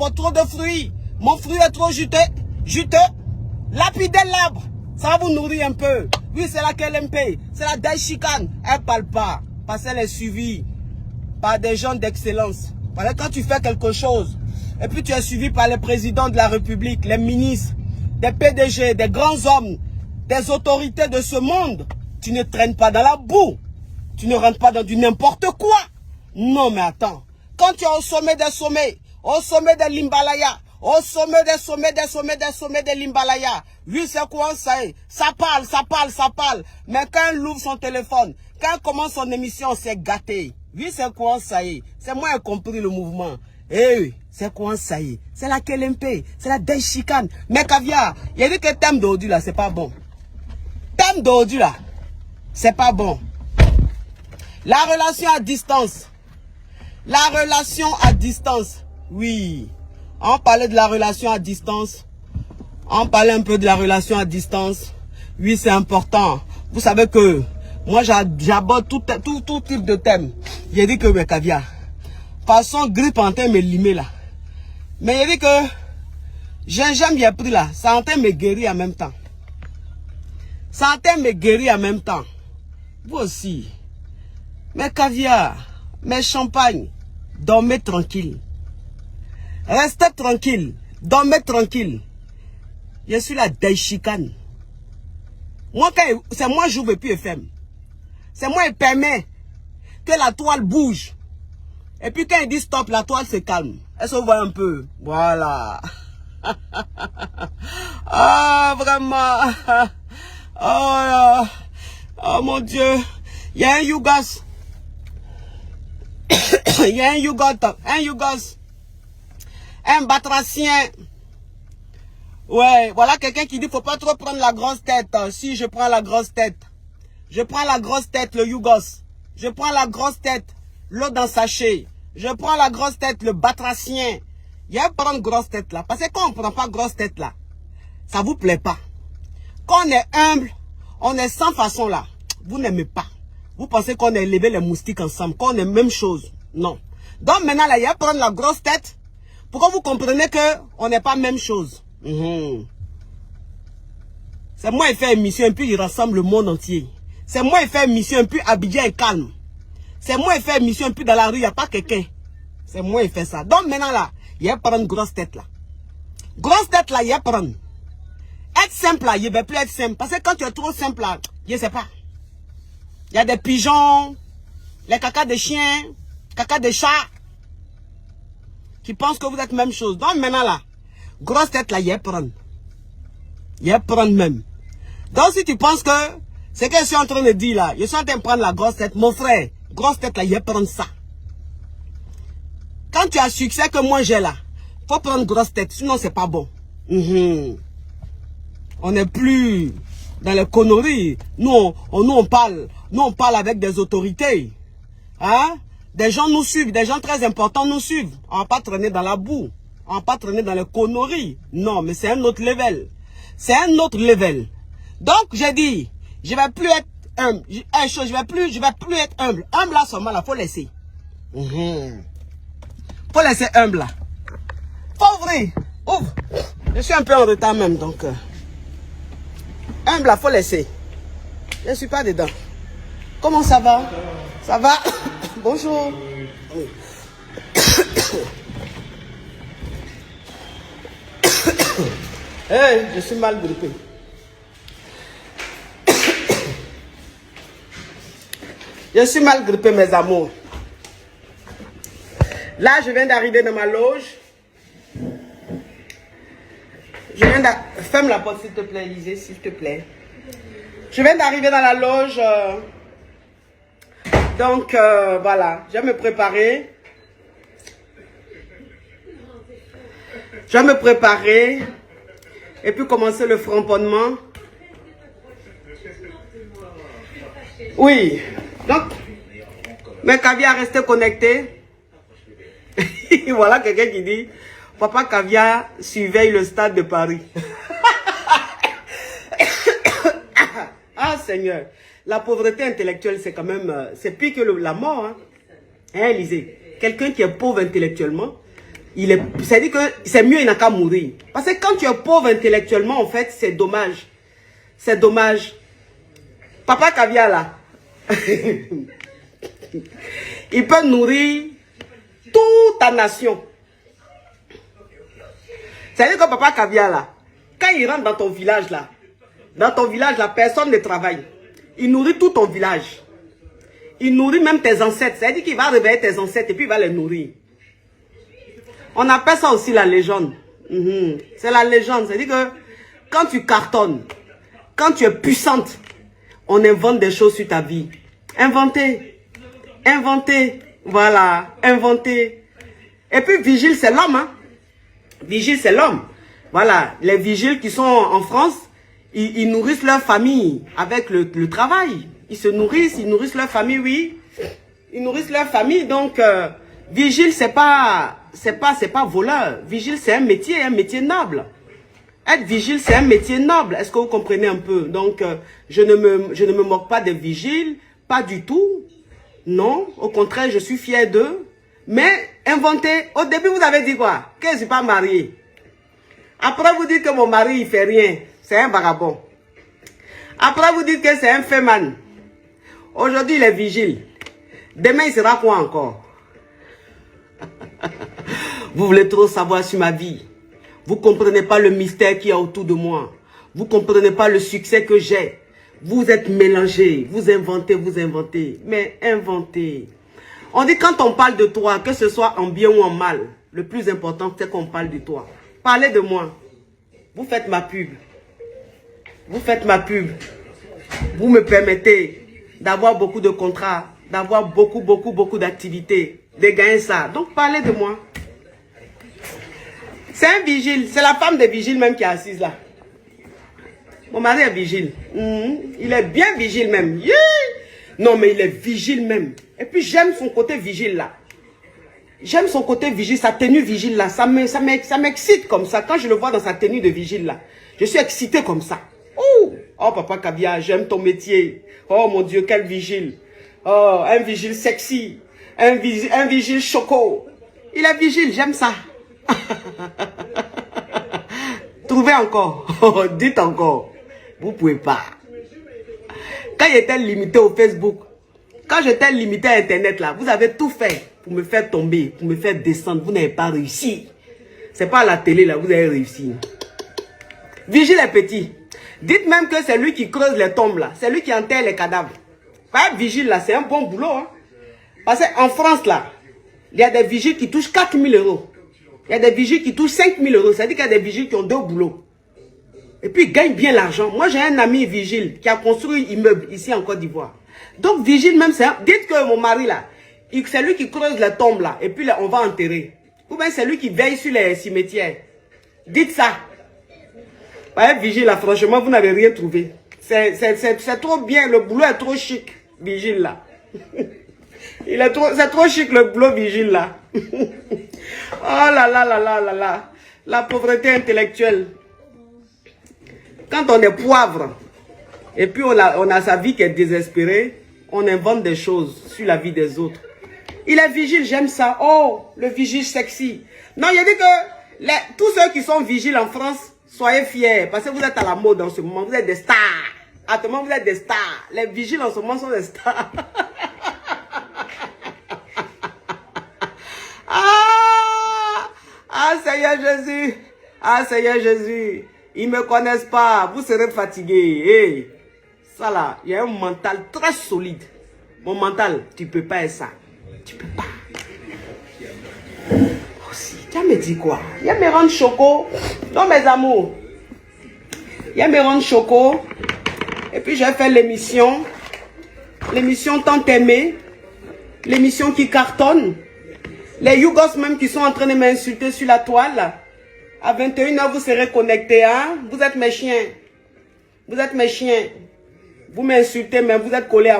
porte trop de fruits. Mon fruit est trop juteux. Lapidez l'arbre. Ça va vous nourrir un peu. Oui, c'est la KLMP. C'est la Daishikan. Elle parle pas. Parce qu'elle est suivie par des gens d'excellence. Parce que quand tu fais quelque chose, et puis tu es suivi par les présidents de la République, les ministres, des PDG, des grands hommes, des autorités de ce monde, tu ne traînes pas dans la boue. Tu ne rentres pas dans du n'importe quoi. Non, mais attends. Quand tu es au sommet des sommets, au sommet de l'Himalaya, au sommet des sommets de l'Himalaya, oui, c'est quoi ça est? Ça parle. Mais quand elle ouvre son téléphone, quand elle commence son émission, c'est gâté. Oui, c'est quoi ça est? C'est moi qui ai compris le mouvement. Eh oui, c'est quoi ça est? C'est la KLMP, c'est la Daishikan. Mais Caviar, il a dit que thème d'aujourd'hui là, c'est pas bon. Thème d'aujourd'hui là, c'est pas bon. La relation à distance. La relation à distance. Oui. On parlait de la relation à distance. On parlait un peu de la relation à distance. Oui, c'est important. Vous savez que moi, j'aborde tout type de thème. J'ai dit que, mais Caviar, façon grippe en train de me limer là. Mais j'ai dit que gingembre, j'ai pris là. Ça en train de me guérir en même temps. Ça en train de me guérir en même temps. Vous aussi. Mais Caviar, mais champagne, dormez tranquille. Restez tranquille, dormez tranquille. Je suis la Daishikan. Moi, c'est moi qui j'ouvre puis FM. C'est moi qui permet que la toile bouge. Et puis quand il dit stop, la toile se calme. Elle se voit un peu. Voilà. Ah, vraiment. Oh, là. Oh mon Dieu. Il y a un Yougas. Il y a un Yougas. Un batracien. Ouais, voilà quelqu'un qui dit faut pas trop prendre la grosse tête. Si je prends la grosse tête. Je prends la grosse tête, le Yougos. Je prends la grosse tête, l'eau dans sachet. Je prends la grosse tête, le batracien. Il y a prendre grosse tête là. Parce que quand on prend pas grosse tête là, ça vous plaît pas. Quand on est humble, on est sans façon là. Vous n'aimez pas. Vous pensez qu'on a élevé les moustiques ensemble, qu'on est même chose. Non. Donc maintenant là, il y a prendre la grosse tête. Pourquoi vous comprenez que on n'est pas même chose. C'est moi qui fais une mission et puis il rassemble le monde entier. C'est moi qui fais une mission et puis Abidjan est calme. C'est moi qui fais une mission et puis dans la rue il n'y a pas quelqu'un. C'est moi qui fais ça. Donc maintenant là, il y a prendre grosse tête là. Grosse tête là, il y a prendre. Être simple là, il ne va plus être simple. Parce que quand tu es trop simple là, je ne sais pas. Il y a des pigeons, les cacas de chiens, cacas de chats, qui pensent que vous êtes même chose. Donc maintenant là, grosse tête là, il y a prendre. Il y a prendre même. Donc si tu penses que ce que je suis en train de dire là, je suis en train de prendre la grosse tête, mon frère, grosse tête là, il y a prendre ça. Quand tu as succès que moi j'ai là, faut prendre grosse tête, sinon c'est pas bon. On n'est plus dans les conneries. Nous on parle avec des autorités. Hein? Des gens nous suivent, des gens très importants nous suivent. On va pas traîner dans la boue. On va pas traîner dans les conneries. Non, mais c'est un autre level. C'est un autre level. Donc, j'ai dit, je vais plus être humble. Je vais plus être humble. Humble là, seulement là, faut laisser. Faut laisser humble là. Faut ouvrir. Ouvre. Je suis un peu en retard même, donc. Humble là, faut laisser. Je ne suis pas dedans. Comment ça va? Ça va? Bonjour. Hey, je suis mal grippé. Je suis mal grippé, mes amours. Là, je viens d'arriver dans ma loge. Ferme la porte, s'il te plaît, Lisée, s'il te plaît. Je viens d'arriver dans la loge. Donc, voilà. Je vais me préparer. Je vais me préparer. Et puis commencer le framponnement. Oui. Donc, mes Caviar, restez connectés. Voilà quelqu'un qui dit, Papa Caviar surveille le stade de Paris. Ah Seigneur, la pauvreté intellectuelle, c'est quand même, c'est pire que la mort. Hein, Lisée, quelqu'un qui est pauvre intellectuellement, C'est-à-dire que c'est mieux, il n'a qu'à mourir. Parce que quand tu es pauvre intellectuellement, en fait, c'est dommage. C'est dommage. Papa Caviar, là, il peut nourrir toute ta nation. C'est-à-dire que Papa Caviar, là, quand il rentre dans ton village, là, personne ne travaille. Il nourrit tout ton village. Il nourrit même tes ancêtres. C'est-à-dire qu'il va réveiller tes ancêtres et puis il va les nourrir. On appelle ça aussi la légende. C'est la légende. C'est-à-dire que quand tu cartonnes, quand tu es puissante, on invente des choses sur ta vie. Inventer. Inventer. Voilà. Inventer. Et puis vigile, c'est l'homme. Hein? Vigile, c'est l'homme. Voilà. Les vigiles qui sont en France, ils nourrissent leur famille avec le travail. Ils se nourrissent, ils nourrissent leur famille, oui. Ils nourrissent leur famille. Donc, vigile, c'est pas voleur. Vigile, c'est un métier noble. Être vigile, c'est un métier noble. Est-ce que vous comprenez un peu? Donc, je ne me moque pas des vigiles. Pas du tout. Non. Au contraire, je suis fier d'eux. Mais, inventer. Au début, vous avez dit quoi? Que je ne suis pas marié. Après, vous dites que mon mari, il fait rien. C'est un vagabond. Après, vous dites que c'est un féman. Aujourd'hui, il est vigile. Demain, il sera quoi encore? Vous voulez trop savoir sur ma vie. Vous ne comprenez pas le mystère qu'il y a autour de moi. Vous ne comprenez pas le succès que j'ai. Vous êtes mélangés. Vous inventez. Mais inventez. On dit quand on parle de toi, que ce soit en bien ou en mal, le plus important, c'est qu'on parle de toi. Parlez de moi. Vous faites ma pub. Vous faites ma pub. Vous me permettez d'avoir beaucoup de contrats, d'avoir beaucoup d'activités, de gagner ça. Donc, parlez de moi. C'est un vigile. C'est la femme de vigile même qui est assise là. Mon mari est vigile. Il est bien vigile même. Yeah. Non, mais il est vigile même. Et puis, j'aime son côté vigile là. J'aime son côté vigile, sa tenue vigile là. Ça m'excite comme ça. Quand je le vois dans sa tenue de vigile là, je suis excité comme ça. Oh, Papa Caviar, j'aime ton métier. Oh, mon Dieu, quel vigile. Oh, un vigile sexy. Un vigile choco. Il est vigile, j'aime ça. Trouvez encore. Dites encore. Vous ne pouvez pas. Quand j'étais limité au Facebook, quand j'étais limité à Internet, là, vous avez tout fait pour me faire tomber, pour me faire descendre. Vous n'avez pas réussi. C'est pas à la télé, là, vous avez réussi. Vigile est petit. Dites même que c'est lui qui creuse les tombes, là. C'est lui qui enterre les cadavres. Pas vigile, là, c'est un bon boulot. Hein? Parce qu'en France, là, il y a des vigiles qui touchent 4 000 €. Il y a des vigiles qui touchent 5 000 €. C'est-à-dire qu'il y a des vigiles qui ont 2 boulots. Et puis, ils gagnent bien l'argent. Moi, j'ai un ami vigile qui a construit un immeuble ici en Côte d'Ivoire. Donc, vigile même, c'est... Dites que mon mari, là, c'est lui qui creuse les tombes, là. Et puis, là, on va enterrer. Ou bien, c'est lui qui veille sur les cimetières. Dites ça. Ouais, vigile, là, franchement, vous n'avez rien trouvé. C'est trop bien. Le boulot est trop chic, vigile, là. C'est trop chic, le boulot vigile, là. Oh là là là là là là. La pauvreté intellectuelle. Quand on est poivre, et puis on a sa vie qui est désespérée, on invente des choses sur la vie des autres. Il est vigile, j'aime ça. Oh, le vigile sexy. Non, il a dit que tous ceux qui sont vigiles en France, soyez fiers, parce que vous êtes à la mode en ce moment, vous êtes des stars. À ce moment, vous êtes des stars. Les vigiles en ce moment sont des stars. Ah, Seigneur Jésus. Ah, Seigneur Jésus. Ils ne me connaissent pas. Vous serez fatigués. Hey. Ça là, il y a un mental très solide. Mon mental, tu ne peux pas être ça. Tu ne peux pas. Aussi, tu as me dit quoi? Il y a mes rangs choco. Non, mes amours. Il y a mes rangs choco. Et puis, j'ai fait l'émission. L'émission tant aimée. L'émission qui cartonne. Les Yougos même qui sont en train de m'insulter sur la toile. À 21 h, vous serez connectés. Hein? Vous êtes mes chiens. Vous êtes mes chiens. Vous m'insultez, mais vous êtes collés à